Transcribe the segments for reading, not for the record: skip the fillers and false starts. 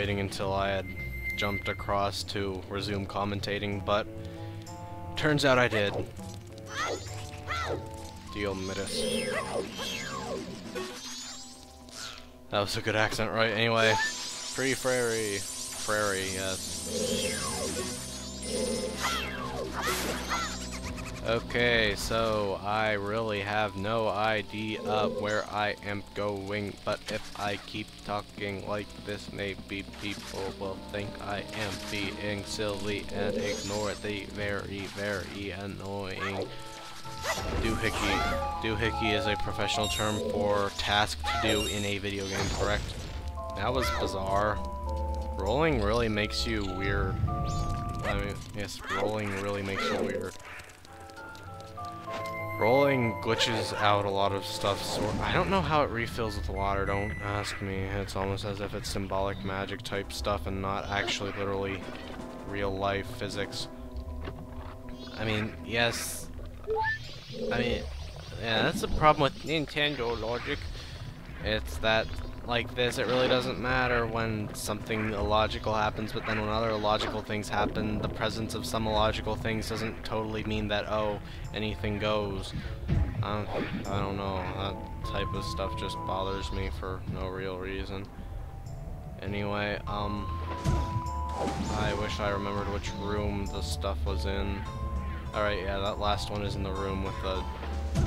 waiting until I had jumped across to resume commentating, but turns out I did. Deal Midas. That was a good accent, right? Anyway, free Frary. Frary, yes. Okay, so I really have no idea where I am going, but if I keep talking like this, maybe people will think I am being silly and ignore the very, very annoying doohickey. Doohickey is a professional term for task to do in a video game, correct? That was bizarre. Rolling really makes you weird. I mean, yes, rolling really makes you weird. Rolling glitches out a lot of stuff, so I don't know how it refills with water, don't ask me. It's almost as if it's symbolic magic type stuff and not actually literally real life physics. I mean, yes. I mean, yeah, that's the problem with Nintendo logic. It's that, like this, it really doesn't matter when something illogical happens, but then when other illogical things happen, the presence of some illogical things doesn't totally mean that, oh, anything goes. I don't know, that type of stuff just bothers me for no real reason. Anyway, I wish I remembered which room the stuff was in. Alright, yeah, that last one is in the room with the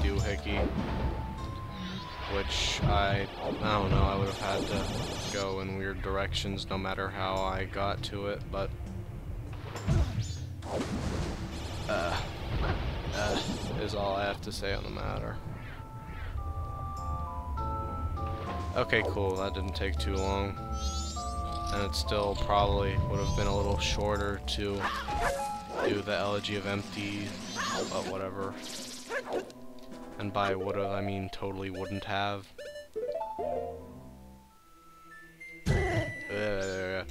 doohickey. Which I don't know, I would have had to go in weird directions no matter how I got to it, but is all I have to say on the matter. Okay, cool, that didn't take too long. And it still probably would have been a little shorter to do the Elegy of Empty, but whatever. And by would've, I mean totally wouldn't have. I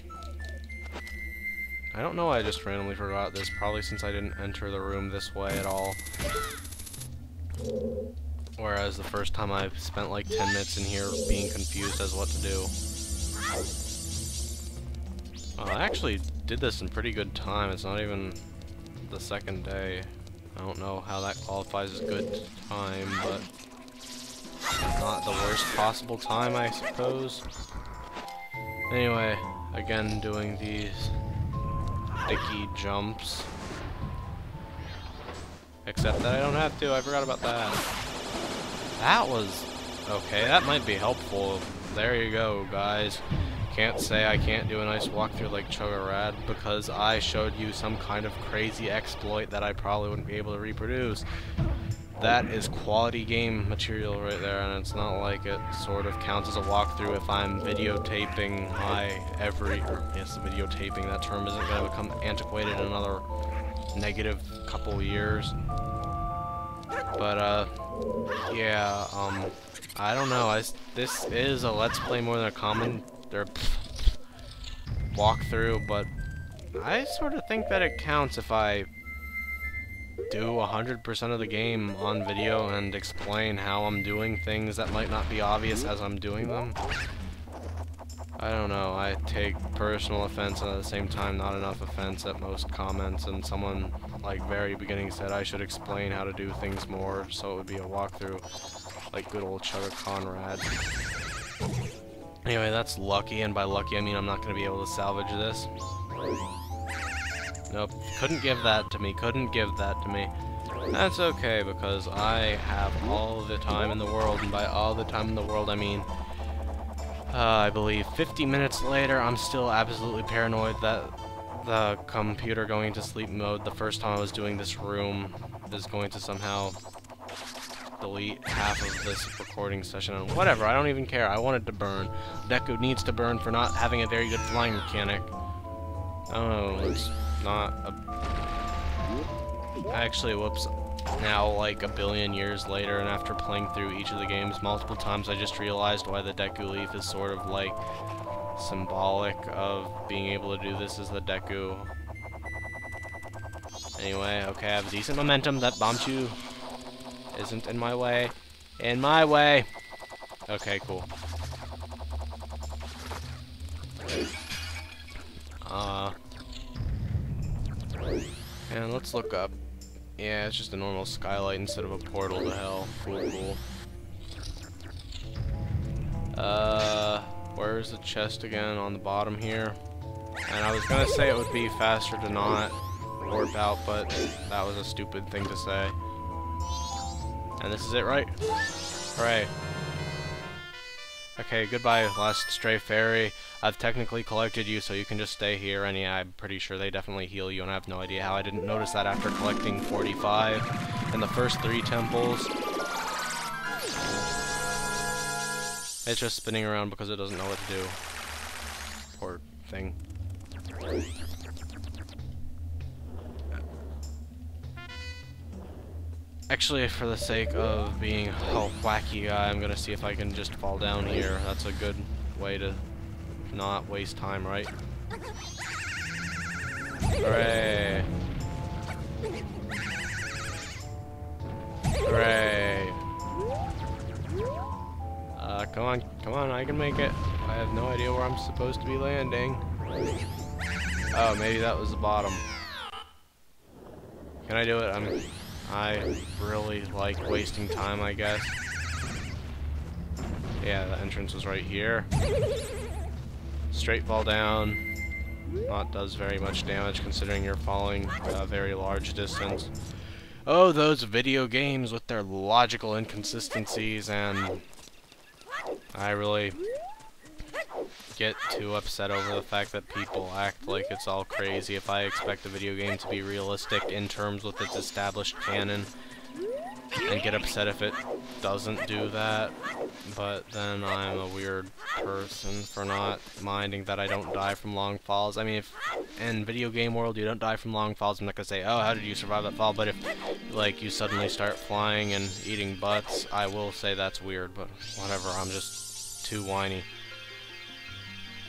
don't know why I just randomly forgot this, probably since I didn't enter the room this way at all. Whereas the first time I spent like 10 minutes in here being confused as what to do. I actually did this in pretty good time, it's not even the second day. I don't know how that qualifies as good time, but not the worst possible time, I suppose. Anyway, again doing these sticky jumps. Except that I don't have to, I forgot about that. That was okay, that might be helpful. There you go, guys. Can't say I can't do a nice walkthrough like Chuggarad because I showed you some kind of crazy exploit that I probably wouldn't be able to reproduce. That is quality game material right there, and it's not like it sort of counts as a walkthrough if I'm videotaping my videotaping, that term isn't going to become antiquated in another negative couple years. But, yeah, I don't know, this is a Let's Play more than a walkthrough, but I sort of think that it counts if I do 100% of the game on video and explain how I'm doing things that might not be obvious as I'm doing them. I don't know, I take personal offense and at the same time not enough offense at most comments, and someone like very beginning said I should explain how to do things more so it would be a walkthrough like good old Chuggarad. Anyway, that's lucky, and by lucky I mean I'm not going to be able to salvage this. Nope, couldn't give that to me, couldn't give that to me. That's okay, because I have all the time in the world, and by all the time in the world I mean, I believe 50 minutes later, I'm still absolutely paranoid that the computer going into sleep mode the first time I was doing this room is going to somehow delete half of this recording session, and whatever, I don't even care, I want it to burn. Deku needs to burn for not having a very good flying mechanic. Oh, it's not a... Actually, whoops, now like a billion years later, and after playing through each of the games multiple times, I just realized why the Deku Leaf is sort of like symbolic of being able to do this as the Deku. Anyway, okay, I have decent momentum, that Bombchu isn't in my way. In my way! Okay, cool. And let's look up. Yeah, it's just a normal skylight instead of a portal to hell. Cool. Where's the chest again? On the bottom here. And I was gonna say it would be faster to not warp out, but that was a stupid thing to say. And this is it, right? Hooray. Okay, goodbye, last stray fairy. I've technically collected you, so you can just stay here, and yeah, I'm pretty sure they definitely heal you, and I have no idea how I didn't notice that after collecting 45 in the first 3 temples. It's just spinning around because it doesn't know what to do. Poor thing. Actually, for the sake of being a wacky guy, I'm gonna see if I can just fall down here. That's a good way to not waste time, right? Hooray! Hooray! Come on, I can make it. I have no idea where I'm supposed to be landing. Oh, maybe that was the bottom. Can I do it? I really like wasting time, I guess. Yeah, the entrance was right here. Straight fall down. Not does very much damage considering you're falling a very large distance. Oh, those video games with their logical inconsistencies, and I really get too upset over the fact that people act like it's all crazy if I expect a video game to be realistic in terms with its established canon, and get upset if it doesn't do that. But then I'm a weird person for not minding that I don't die from long falls. I mean, if in video game world you don't die from long falls, I'm not gonna say, oh, how did you survive that fall? But if, like, you suddenly start flying and eating butts, I will say that's weird, but whatever, I'm just too whiny.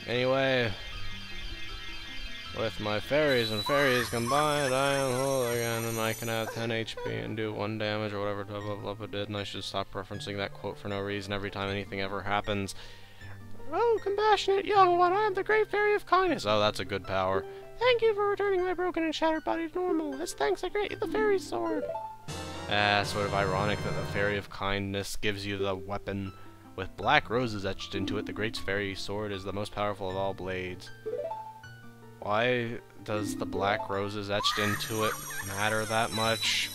Anyway, with my fairies and fairies combined, I am whole again, and I can have 10 HP and do 1 damage or whatever Tubba did, and I should stop referencing that quote for no reason every time anything ever happens. Oh, compassionate young one, I am the great fairy of kindness. Oh, that's a good power. Thank you for returning my broken and shattered body to normal. As thanks, I grant you the fairy sword. Sort of ironic that the fairy of kindness gives you the weapon with black roses etched into it. The great fairy sword is the most powerful of all blades. Why does the black roses etched into it matter that much?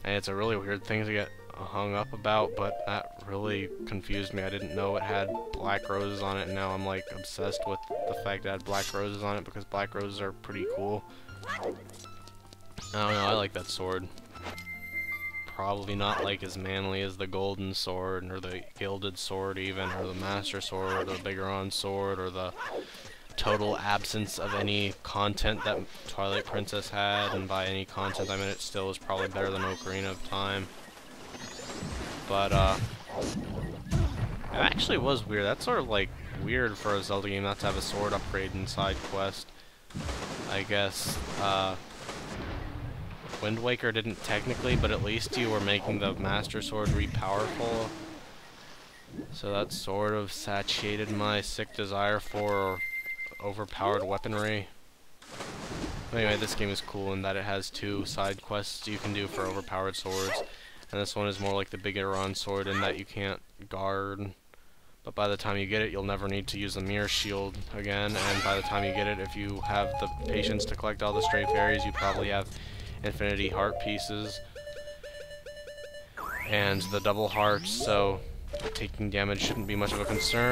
And it's a really weird thing to get hung up about, but that really confused me. I didn't know it had black roses on it, and now I'm like obsessed with the fact that it had black roses on it because black roses are pretty cool. I don't know, I like that sword. Probably not like as manly as the golden sword, or the gilded sword even, or the master sword, or the Bigoron sword, or the total absence of any content that Twilight Princess had, and by any content I mean it still is probably better than Ocarina of Time. But it actually was weird. That's sort of like weird for a Zelda game not to have a sword upgrade in side quest. I guess Wind Waker didn't technically, but at least you were making the Master Sword re-powerful. So that sort of satiated my sick desire for overpowered weaponry. Anyway, this game is cool in that it has 2 side quests you can do for overpowered swords. And this one is more like the Bigoron sword in that you can't guard. But by the time you get it, you'll never need to use the mirror shield again. And by the time you get it, if you have the patience to collect all the stray fairies, you probably have infinity heart pieces and the double hearts, so taking damage shouldn't be much of a concern.